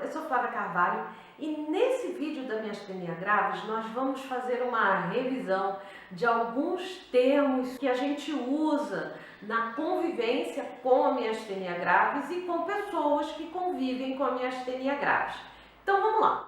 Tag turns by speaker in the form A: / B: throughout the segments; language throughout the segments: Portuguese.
A: eu sou Flávia Carvalho e nesse vídeo da miastenia graves nós vamos fazer uma revisão de alguns termos que a gente usa na convivência com a miastenia graves e com pessoas que convivem com a miastenia graves. Então vamos lá.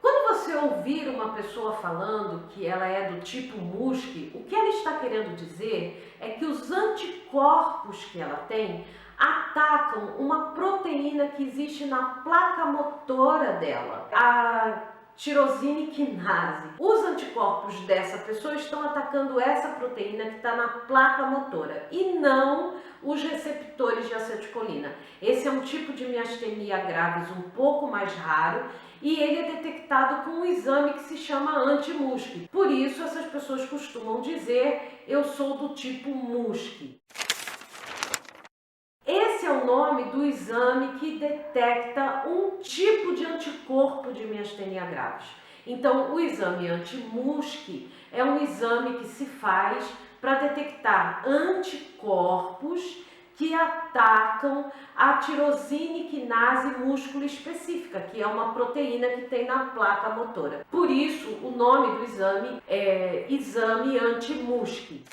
A: Quando você ouvir uma pessoa falando que ela é do tipo MUSC, o que ela está querendo dizer é que os anticorpos que ela tem atacam uma proteína que existe na placa motora dela, a tirosina quinase. Os anticorpos dessa pessoa estão atacando essa proteína que está na placa motora e não os receptores de acetilcolina. Esse é um tipo de miastenia graves um pouco mais raro e ele é detectado com um exame que se chama anti-MUSC. Por isso essas pessoas costumam dizer: eu sou do tipo MUSC. Esse é o nome do exame que detecta um tipo de anticorpo de miastenia graves. Então, o exame anti-MUSC é um exame que se faz para detectar anticorpos que atacam a tirosina quinase músculo específica, que é uma proteína que tem na placa motora. Por isso, o nome do exame é exame anti-MUSC.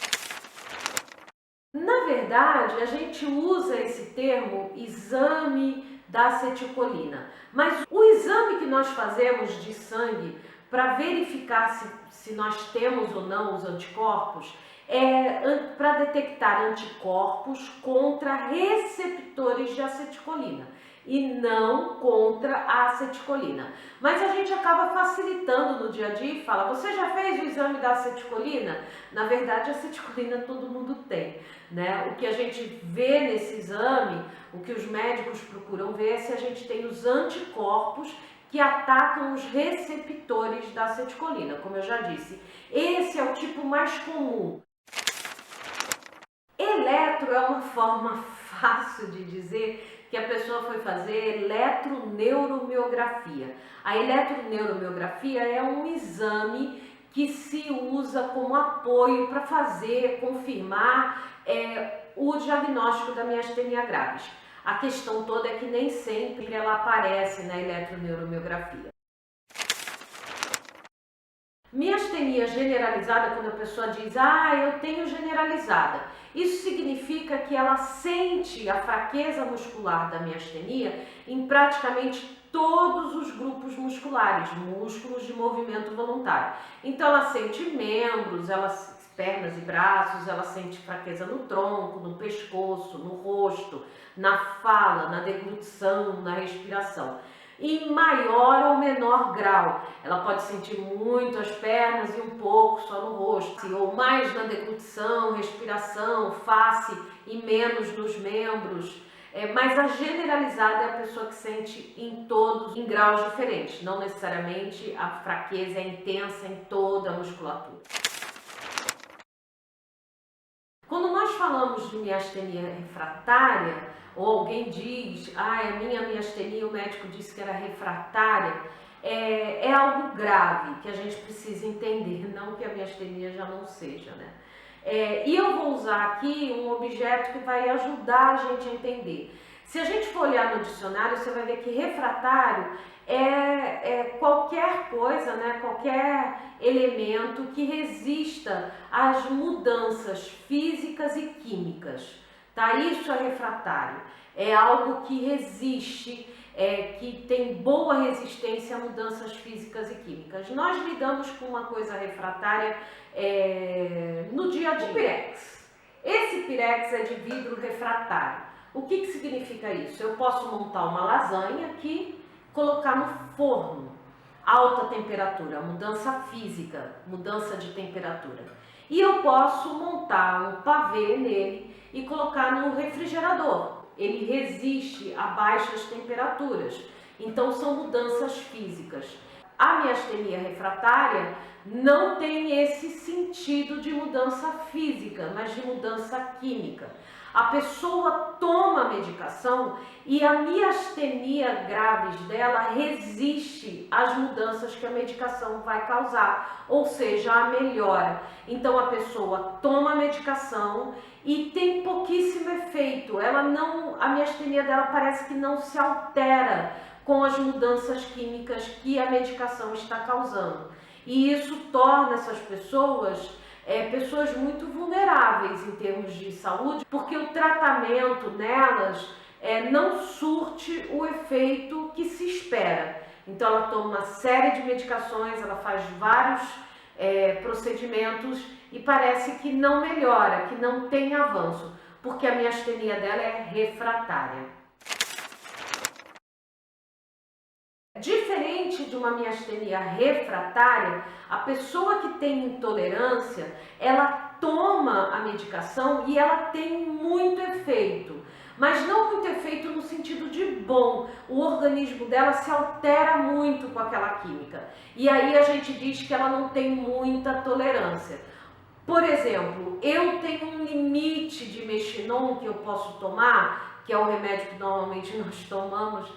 A: Na verdade, a gente usa esse termo exame da acetilcolina, mas o exame que nós fazemos de sangue para verificar se nós temos ou não os anticorpos é para detectar anticorpos contra receptores de acetilcolina e não contra a acetilcolina. Mas a gente acaba facilitando no dia a dia e fala: você já fez o exame da acetilcolina? Na verdade, a acetilcolina todo mundo tem, né? O que a gente vê nesse exame, o que os médicos procuram ver é se a gente tem os anticorpos que atacam os receptores da acetilcolina. Como eu já disse, esse é o tipo mais comum. Eletro é uma forma fácil de dizer que a pessoa foi fazer eletroneuromiografia. A eletroneuromiografia é um exame que se usa como apoio para confirmar o diagnóstico da miastenia graves. A questão toda é que nem sempre ela aparece na eletroneuromiografia. Miastenia generalizada, quando a pessoa diz: eu tenho generalizada, isso significa que ela sente a fraqueza muscular da miastenia em praticamente todos os grupos musculares, músculos de movimento voluntário. Então ela sente membros, pernas e braços, ela sente fraqueza no tronco, no pescoço, no rosto, na fala, na deglutição, na respiração. Em maior ou menor grau, ela pode sentir muito as pernas e um pouco só no rosto, ou mais na deglutição, respiração, face e menos nos membros. Mas a generalizada é a pessoa que sente em todos, em graus diferentes. Não necessariamente a fraqueza é intensa em toda a musculatura. Quando nós falamos de miastenia refratária, ou alguém diz: a minha miastenia, o médico disse que era refratária, é algo grave que a gente precisa entender, não que a miastenia já não seja, né? E eu vou usar aqui um objeto que vai ajudar a gente a entender. Se a gente for olhar no dicionário, você vai ver que refratário é qualquer coisa, né? Qualquer elemento que resista às mudanças físicas e químicas. Tá? Isso é refratário. É algo que resiste, que tem boa resistência a mudanças físicas e químicas. Nós lidamos com uma coisa refratária no dia a dia. O pirex. Esse pirex é de vidro refratário. O que significa isso? Eu posso montar uma lasanha aqui, colocar no forno, alta temperatura, mudança física, mudança de temperatura. E eu posso montar um pavê nele e colocar no refrigerador. Ele resiste a baixas temperaturas. Então são mudanças físicas. A miastenia refratária não tem esse sentido de mudança física, mas de mudança química. A pessoa toma a medicação e a miastenia graves dela resiste às mudanças que a medicação vai causar, ou seja, a melhora. Então a pessoa toma a medicação e tem pouquíssimo efeito. A miastenia dela parece que não se altera com as mudanças químicas que a medicação está causando. E isso torna essas pessoas pessoas muito vulneráveis em termos de saúde, porque o tratamento nelas não surte o efeito que se espera. Então ela toma uma série de medicações, ela faz vários procedimentos e parece que não melhora, que não tem avanço, porque a miastenia dela é refratária. Diferente de uma miastenia refratária, a pessoa que tem intolerância, ela toma a medicação e ela tem muito efeito, mas não muito efeito no sentido de bom. O organismo dela se altera muito com aquela química e aí a gente diz que ela não tem muita tolerância. Por exemplo, eu tenho um limite de Mexinon que eu posso tomar, que é o remédio que normalmente nós tomamos,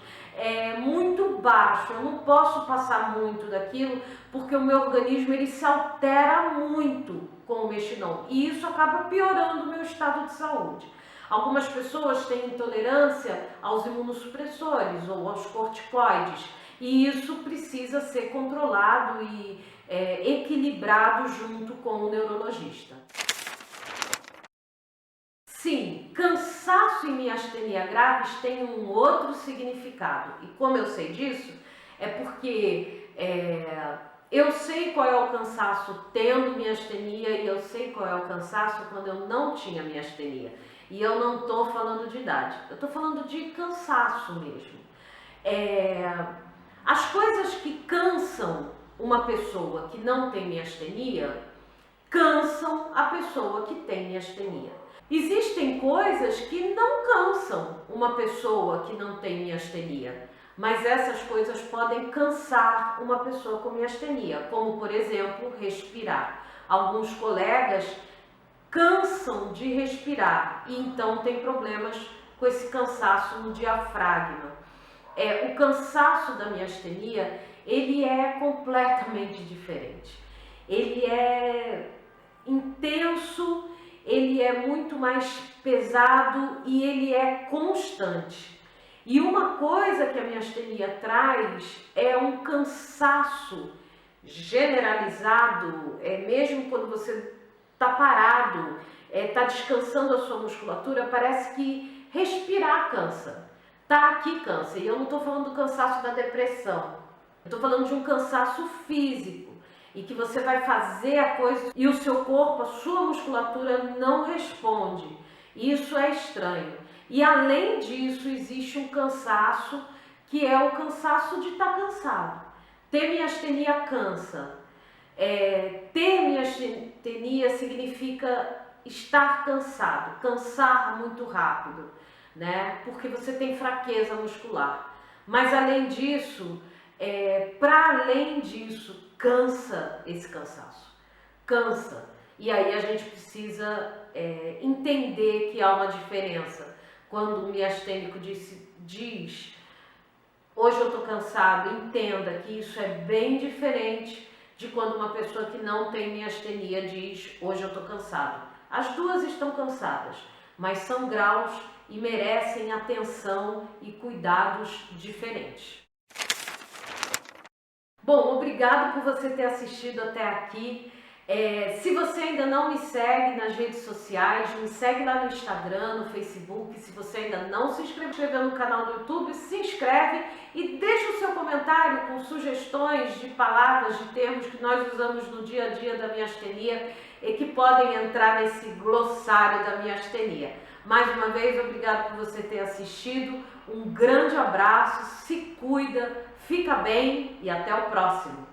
A: muito baixo. Eu não posso passar muito daquilo porque o meu organismo ele se altera muito com o Mexinon e isso acaba piorando o meu estado de saúde. Algumas pessoas têm intolerância aos imunossupressores ou aos corticoides e isso precisa ser controlado e equilibrado junto com o neurologista. Sim, cansaço e miastenia graves têm um outro significado. E como eu sei disso, é porque eu sei qual é o cansaço tendo miastenia e eu sei qual é o cansaço quando eu não tinha miastenia. E eu não estou falando de idade, eu estou falando de cansaço mesmo. As coisas que cansam uma pessoa que não tem miastenia, cansam a pessoa que tem miastenia. Existem coisas que não cansam uma pessoa que não tem miastenia, mas essas coisas podem cansar uma pessoa com miastenia, como por exemplo, respirar. Alguns colegas cansam de respirar e então tem problemas com esse cansaço no diafragma. O cansaço da miastenia, ele é completamente diferente. Ele é intenso, ele é muito mais pesado e ele é constante. E uma coisa que a miastenia traz é um cansaço generalizado, mesmo quando você está parado, está descansando a sua musculatura, parece que respirar cansa, tá aqui cansa. E eu não estou falando do cansaço da depressão, eu estou falando de um cansaço físico, e que você vai fazer a coisa e o seu corpo, a sua musculatura não responde. Isso é estranho. E além disso, existe um cansaço que é o cansaço de estar cansado. Ter miastenia cansa. Ter miastenia significa estar cansado, cansar muito rápido, né? Porque você tem fraqueza muscular. Mas além disso, para além disso, cansa esse cansaço, cansa. E aí a gente precisa entender que há uma diferença. Quando o miastênico diz hoje eu estou cansado, entenda que isso é bem diferente de quando uma pessoa que não tem miastenia diz hoje eu estou cansado. As duas estão cansadas, mas são graus e merecem atenção e cuidados diferentes. Bom, obrigado por você ter assistido até aqui. Se você ainda não me segue nas redes sociais, me segue lá no Instagram, no Facebook. Se você ainda não se inscreveu no canal do YouTube, se inscreve e deixa o seu comentário com sugestões de palavras, de termos que nós usamos no dia a dia da miastenia e que podem entrar nesse glossário da miastenia. Mais uma vez, obrigado por você ter assistido. Um grande abraço, se cuida, fica bem e até o próximo.